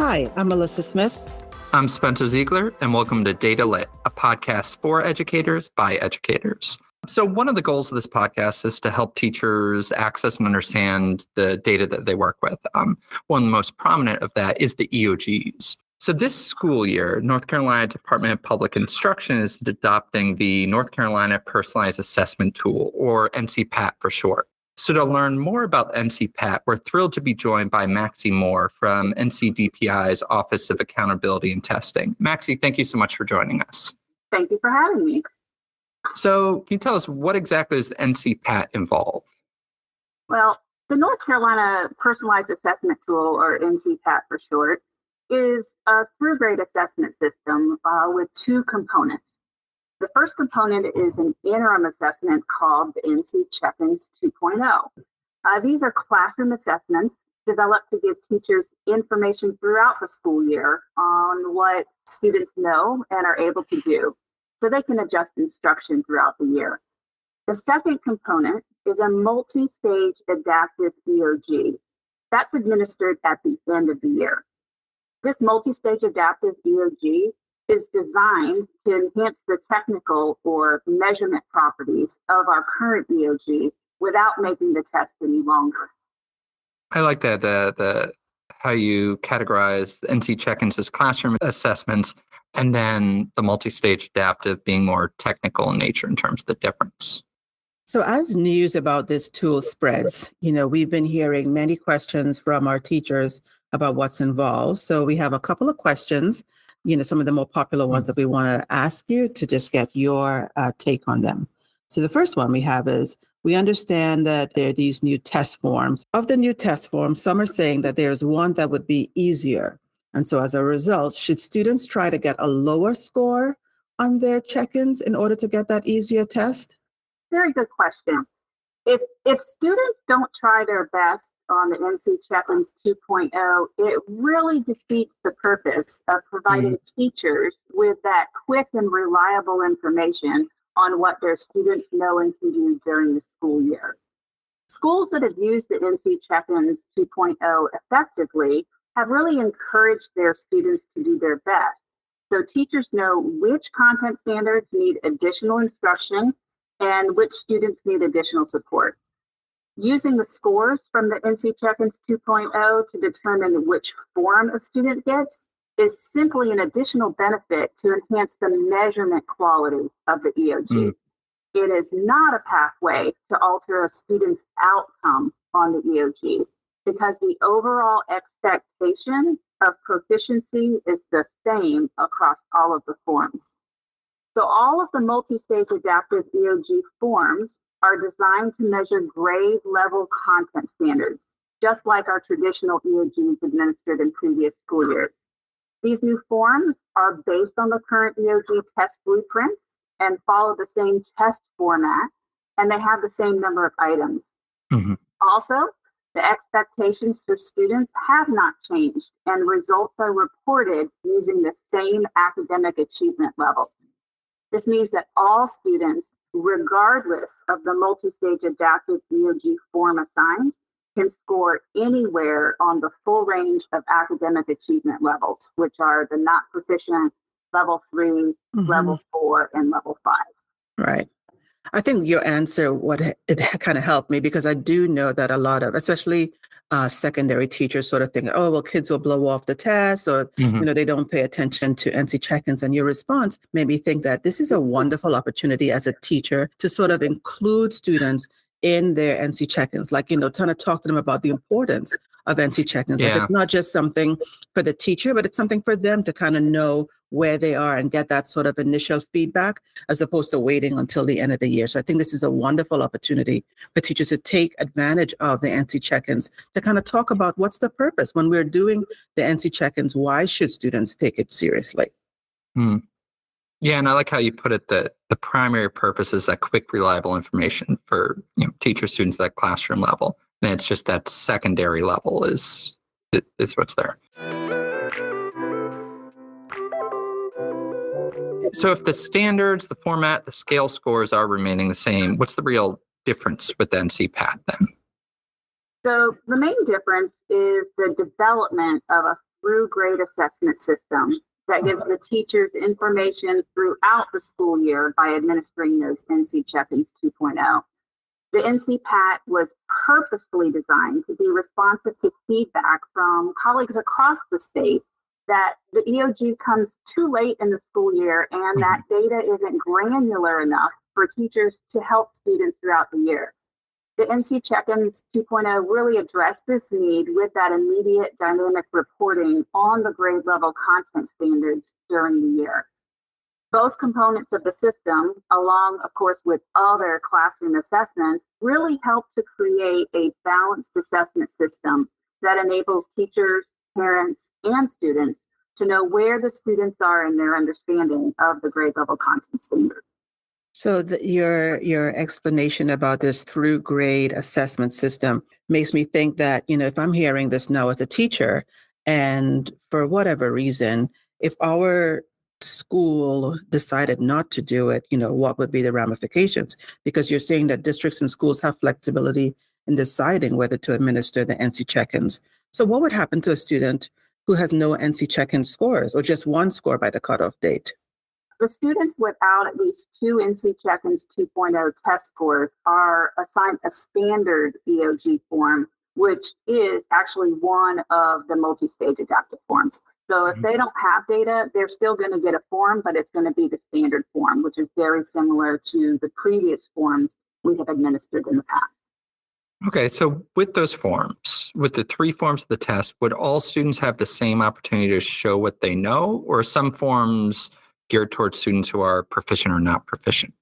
Hi, I'm Mellisa Smith. I'm Spencer Ziegler, and welcome to Data Lit, a podcast for educators by educators. So one of the goals of this podcast is to help teachers access and understand the data that they work with. One of the most prominent of that is the EOGs. So this school year, North Carolina Department of Public Instruction is adopting the North Carolina Personalized Assessment Tool, or NCPAT for short. So to learn more about NCPAT, we're thrilled to be joined by Maxey Moore from NCDPI's Office of Accountability and Testing. Maxey, thank you so much for joining us. Thank you for having me. So can you tell us what exactly does NCPAT involve? Well, the North Carolina Personalized Assessment Tool, or NCPAT for short, is a through-grade assessment system with two components. The first component is an interim assessment called the NC Check-ins 2.0. These are classroom assessments developed to give teachers information throughout the school year on what students know and are able to do, so they can adjust instruction throughout the year. The second component is a multi-stage adaptive EOG that's administered at the end of the year. This multi-stage adaptive EOG is designed to enhance the technical or measurement properties of our current EOG without making the test any longer. I like that, the how you categorize the NC check-ins as classroom assessments, and then the multi-stage adaptive being more technical in nature in terms of the difference. So as news about this tool spreads, we've been hearing many questions from our teachers about what's involved. So we have a couple of questions, some of the more popular ones that we want to ask you to just get your take on them. So the first one we have is, we understand that there are these new test forms. Of the new test forms, some are saying that there's one that would be easier. And so as a result, should students try to get a lower score on their check-ins in order to get that easier test? Very good question. If students don't try their best on the NC Check-ins 2.0, it really defeats the purpose of providing teachers with that quick and reliable information on what their students know and can do during the school year. Schools that have used the NC Check-ins 2.0 effectively have really encouraged their students to do their best. So teachers know which content standards need additional instruction and which students need additional support. Using the scores from the NC Check-ins 2.0 to determine which form a student gets is simply an additional benefit to enhance the measurement quality of the EOG. It is not a pathway to alter a student's outcome on the EOG, because the overall expectation of proficiency is the same across all of the forms. So all of the multi-stage adaptive EOG forms are designed to measure grade level content standards, just like our traditional EOGs administered in previous school years. These new forms are based on the current EOG test blueprints and follow the same test format, and they have the same number of items. Also, the expectations for students have not changed, and results are reported using the same academic achievement levels. This means that all students, regardless of the multi-stage adaptive EOG form assigned, can score anywhere on the full range of academic achievement levels, which are the not proficient, level 3, level 4, and level 5. Right. I think your answer, it kind of helped me, because I do know that a lot of, especially secondary teachers, sort of think, oh, well, kids will blow off the test, or, they don't pay attention to NC check-ins. And your response made me think that this is a wonderful opportunity as a teacher to sort of include students in their NC check-ins, like, kind of talk to them about the importance of NC check-ins. Like, it's not just something for the teacher, but it's something for them to kind of know where they are and get that sort of initial feedback, as opposed to waiting until the end of the year. So I think this is a wonderful opportunity for teachers to take advantage of the NC check-ins to kind of talk about what's the purpose when we're doing the NC check-ins. Why should students take it seriously? Yeah, and I like how you put it, that the primary purpose is that quick, reliable information for teacher students at that classroom level. And it's just that secondary level is what's there. So if the standards, the format, the scale scores are remaining the same, what's the real difference with the NCPAT then? So the main difference is the development of a through grade assessment system that gives the teachers information throughout the school year by administering those NC check-ins 2.0. The NCPAT was purposefully designed to be responsive to feedback from colleagues across the state that the EOG comes too late in the school year and that data isn't granular enough for teachers to help students throughout the year. The NC Check-ins 2.0 really addressed this need with that immediate dynamic reporting on the grade level content standards during the year. Both components of the system, along, of course, with other classroom assessments, really help to create a balanced assessment system that enables teachers, parents, and students to know where the students are in their understanding of the grade level content standard. So your explanation about this through grade assessment system makes me think that, if I'm hearing this now as a teacher, and for whatever reason, if our school decided not to do it, what would be the ramifications? Because you're saying that districts and schools have flexibility in deciding whether to administer the NC check-ins. So what would happen to a student who has no NC check-in scores or just one score by the cutoff date? The students without at least 2 NC Check-ins 2.0 test scores are assigned a standard EOG form, which is actually one of the multi-stage adaptive forms. So if they don't have data, they're still going to get a form, but it's going to be the standard form, which is very similar to the previous forms we have administered in the past. Okay, so with those forms, with the 3 forms of the test, would all students have the same opportunity to show what they know, or some forms geared towards students who are proficient or not proficient?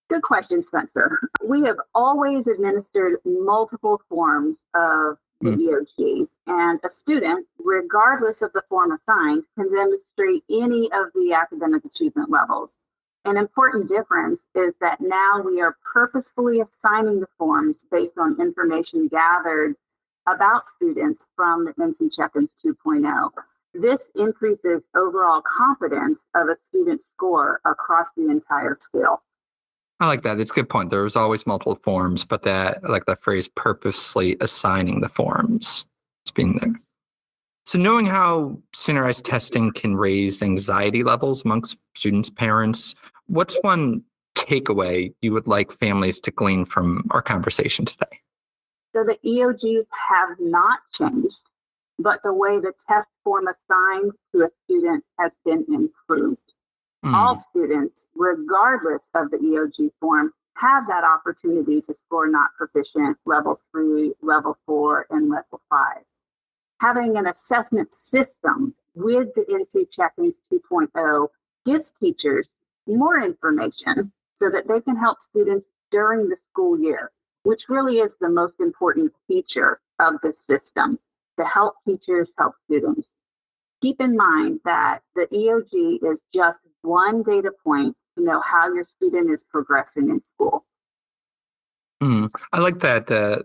Good question, Spencer. We have always administered multiple forms of the EOG, and a student, regardless of the form assigned, can demonstrate any of the academic achievement levels. An important difference is that now we are purposefully assigning the forms based on information gathered about students from the NC Check-ins 2.0. This increases overall confidence of a student's score across the entire scale. I like that. It's a good point. There was always multiple forms, but that, like that phrase, purposely assigning the forms, it's being there. So knowing how standardized testing can raise anxiety levels amongst students, parents, what's one takeaway you would like families to glean from our conversation today? So the EOGs have not changed, but the way the test form assigned to a student has been improved. All students, regardless of the EOG form, have that opportunity to score not proficient level 3, level 4, and level 5. Having an assessment system with the NC Check-ins 2.0 gives teachers more information so that they can help students during the school year, which really is the most important feature of the system, to help teachers help students. Keep in mind that the EOG is just one data point to know how your student is progressing in school. I like that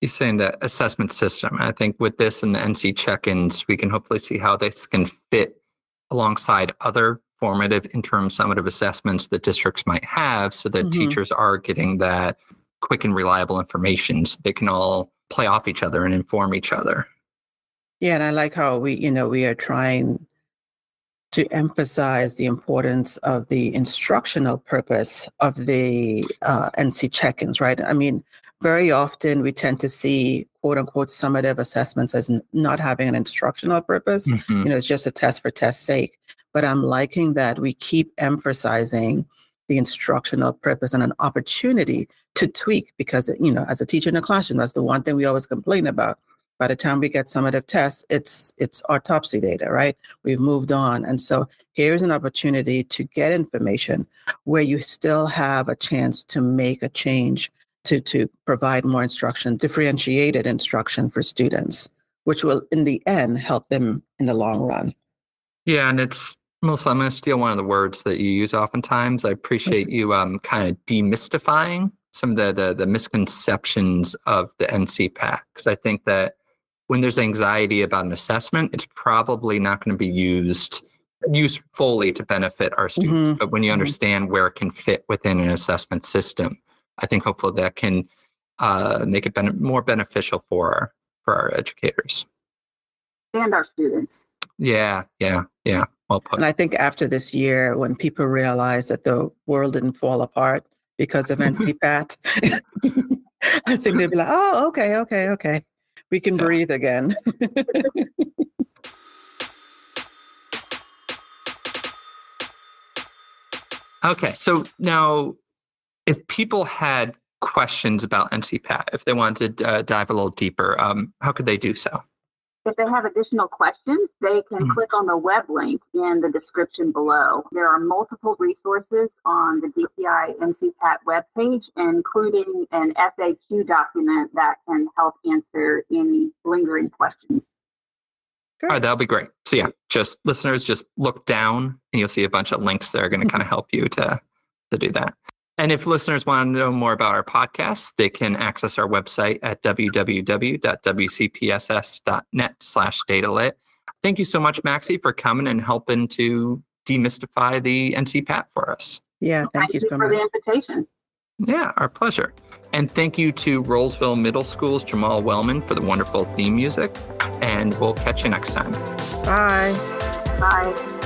you're saying the assessment system. I think with this and the NC check-ins, we can hopefully see how this can fit alongside other formative interim summative assessments that districts might have, so that teachers are getting that quick and reliable information so they can all play off each other and inform each other. Yeah, and I like how we are trying to emphasize the importance of the instructional purpose of the NC check-ins, right? I mean, very often we tend to see quote unquote summative assessments as not having an instructional purpose. It's just a test for test's sake. But I'm liking that we keep emphasizing the instructional purpose and an opportunity to tweak, because, as a teacher in a classroom, that's the one thing we always complain about. By the time we get summative tests, it's autopsy data, right? We've moved on. And so here's an opportunity to get information where you still have a chance to make a change, to provide more instruction, differentiated instruction for students, which will in the end help them in the long run. Yeah, and Melissa, I'm going to steal one of the words that you use oftentimes. I appreciate you kind of demystifying some of the misconceptions of the NCPAT, because I think that when there's anxiety about an assessment, it's probably not going to be used fully to benefit our students. But when you understand where it can fit within an assessment system, I think hopefully that can make it more beneficial for our educators. And our students. Yeah. Well put. And I think after this year, when people realize that the world didn't fall apart because of NCPAT, I think they'll be like, oh, okay. We can breathe again. Okay. So now, if people had questions about NCPAT, if they wanted to dive a little deeper, how could they do so? If they have additional questions, they can click on the web link in the description below. There are multiple resources on the DPI NCPAT webpage, including an FAQ document that can help answer any lingering questions. All right, that'll be great. So yeah, just listeners, just look down and you'll see a bunch of links that are going to kind of help you to do that. And if listeners want to know more about our podcast, they can access our website at www.wcpss.net/datalit. Thank you so much, Maxey, for coming and helping to demystify the NCPAT for us. Yeah, thank you so much for the invitation. Yeah, our pleasure. And thank you to Rolesville Middle School's Jamaal Wellman for the wonderful theme music. And we'll catch you next time. Bye. Bye.